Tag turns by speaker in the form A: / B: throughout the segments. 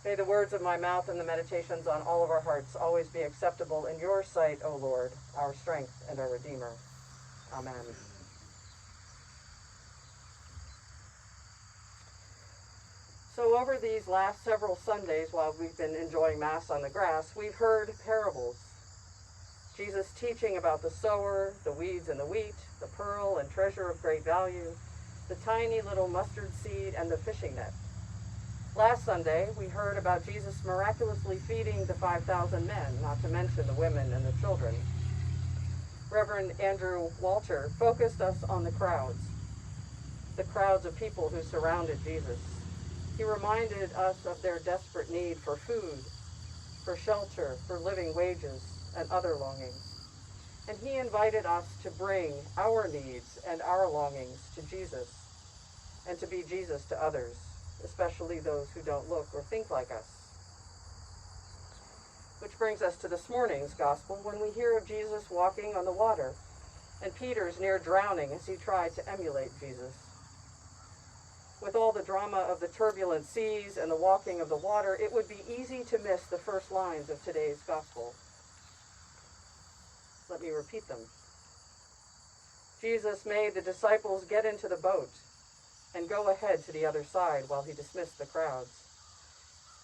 A: May the words of my mouth and the meditations on all of our hearts always be acceptable in your sight, O Lord, our strength and our Redeemer. Amen. So over these last several Sundays, while we've been enjoying Mass on the grass, we've heard parables. Jesus teaching about the sower, the weeds and the wheat, the pearl and treasure of great value, the tiny little mustard seed and the fishing net. Last Sunday, we heard about Jesus miraculously feeding the 5,000 men, not to mention the women and the children. Reverend Andrew Walter focused us on the crowds of people who surrounded Jesus. He reminded us of their desperate need for food, for shelter, for living wages, and other longings. And he invited us to bring our needs and our longings to Jesus, and to be Jesus to others, especially those who don't look or think like us. Which brings us to this morning's gospel, when we hear of Jesus walking on the water, and Peter's near drowning as he tried to emulate Jesus. With all the drama of the turbulent seas and the walking of the water, it would be easy to miss the first lines of today's gospel. Let me repeat them. Jesus made the disciples get into the boat and go ahead to the other side while he dismissed the crowds.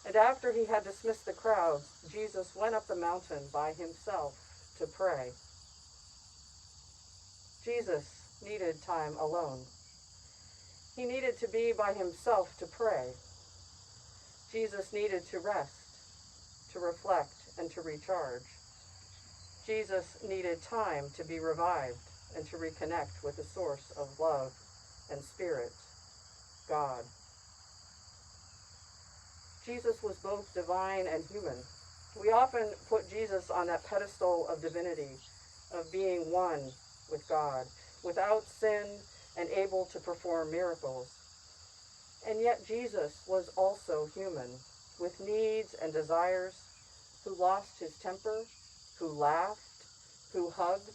A: And after he had dismissed the crowds, Jesus went up the mountain by himself to pray. Jesus needed time alone. He needed to be by himself to pray. Jesus needed to rest, to reflect, and to recharge. Jesus needed time to be revived and to reconnect with the source of love and spirit, God. Jesus was both divine and human. We often put Jesus on that pedestal of divinity, of being one with God, without sin and able to perform miracles. And yet Jesus was also human, with needs and desires, who lost his temper, who laughed, who hugged,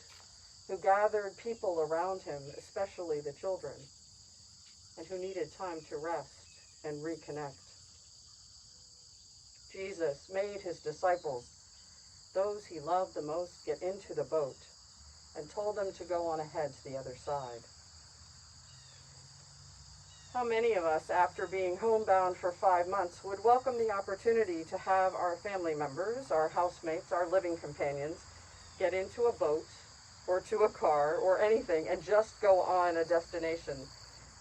A: who gathered people around him, especially the children, and who needed time to rest and reconnect. Jesus made his disciples, those he loved the most, get into the boat and told them to go on ahead to the other side. How many of us, after being homebound for 5 months, would welcome the opportunity to have our family members, our housemates, our living companions, get into a boat or to a car or anything and just go on a destination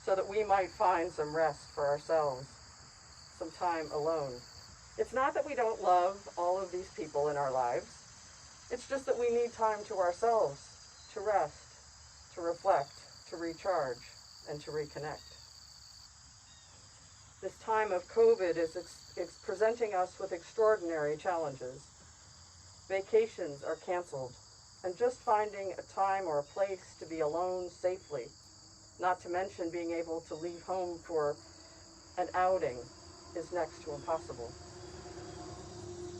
A: so that we might find some rest for ourselves, some time alone? It's not that we don't love all of these people in our lives. It's just that we need time to ourselves, to rest, to reflect, to recharge, and to reconnect. This time of COVID is presenting us with extraordinary challenges. Vacations are canceled, and just finding a time or a place to be alone safely, not to mention being able to leave home for an outing, is next to impossible.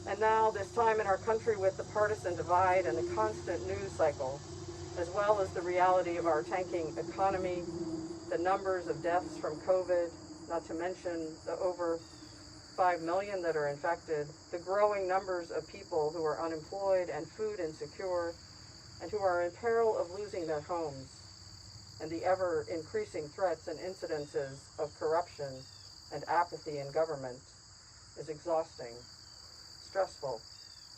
A: And now, this time in our country with the partisan divide and the constant news cycle, as well as the reality of our tanking economy, the numbers of deaths from COVID, not to mention the over 5 million that are infected, the growing numbers of people who are unemployed and food insecure, and who are in peril of losing their homes, and the ever-increasing threats and incidences of corruption and apathy in government is exhausting, stressful,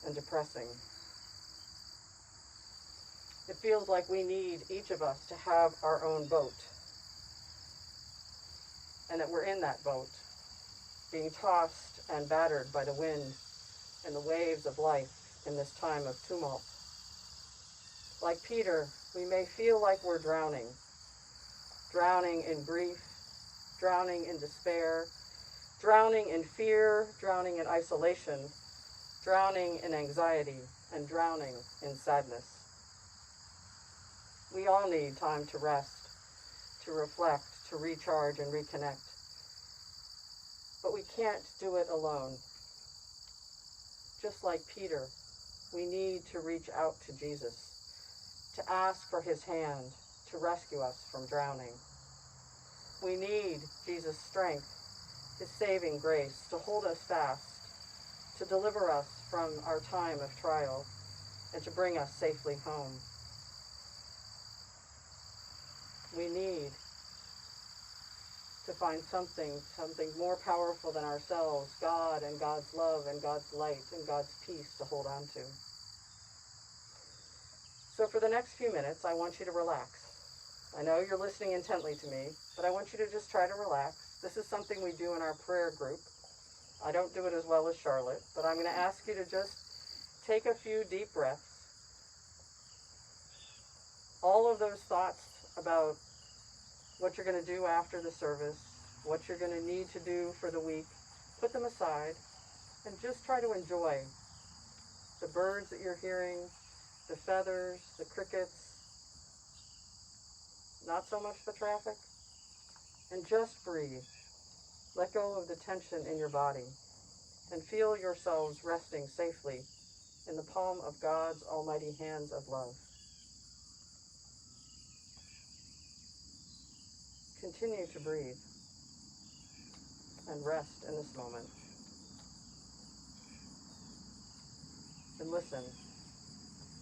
A: and depressing. It feels like we need, each of us, to have our own boat, and that we're in that boat, being tossed and battered by the wind and the waves of life in this time of tumult. Like Peter, we may feel like we're drowning in grief, drowning in despair, drowning in fear, drowning in isolation, drowning in anxiety, and drowning in sadness. We all need time to rest, to reflect, to recharge and reconnect. But we can't do it alone. Just like Peter, we need to reach out to Jesus, to ask for his hand to rescue us from drowning. We need Jesus' strength, his saving grace, to hold us fast, to deliver us from our time of trial and to bring us safely home. We need to find something more powerful than ourselves, God and God's love and God's light and God's peace to hold on to. So for the next few minutes, I want you to relax. I know you're listening intently to me, but I want you to just try to relax. This is something we do in our prayer group. I don't do it as well as Charlotte, but I'm going to ask you to just take a few deep breaths. All of those thoughts about what you're going to do after the service, what you're going to need to do for the week, put them aside and just try to enjoy the birds that you're hearing, the feathers, the crickets, not so much the traffic, and just breathe. Let go of the tension in your body and feel yourselves resting safely in the palm of God's almighty hands of love. Continue to breathe and rest in this moment. And listen.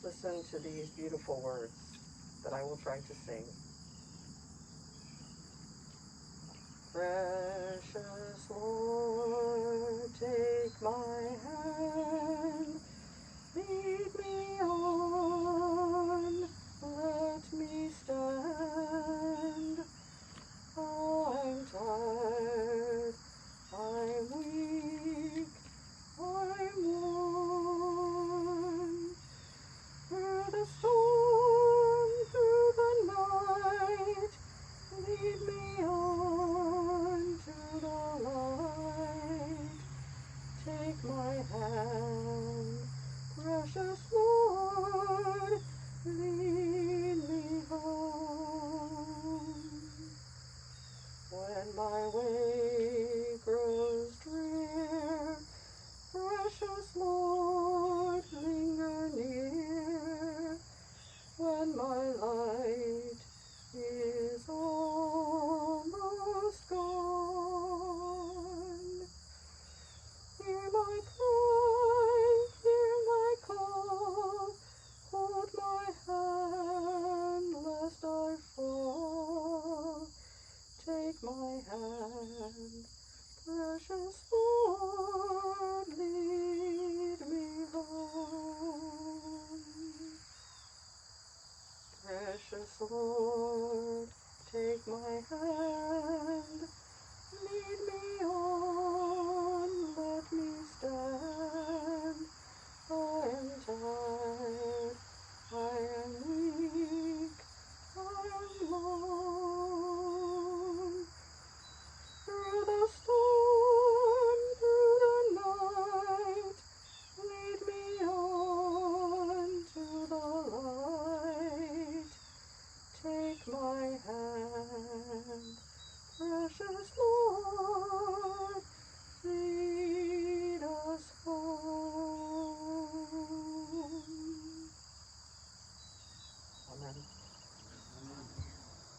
A: Listen to these beautiful words that I will try to sing. Precious Lord, take my hand, lead me on, let me stand. I'm tired, I'm weak, I'm worn. Through the storm, through the night, lead me on to the light. Take my hand, precious Lord, lead me home. When my way grows drear, precious Lord, linger near. When my light is almost gone, hear my cry, hear my call, hold my hand lest I fall. Take my hand, precious Lord, lead me home. Precious Lord, take my hand.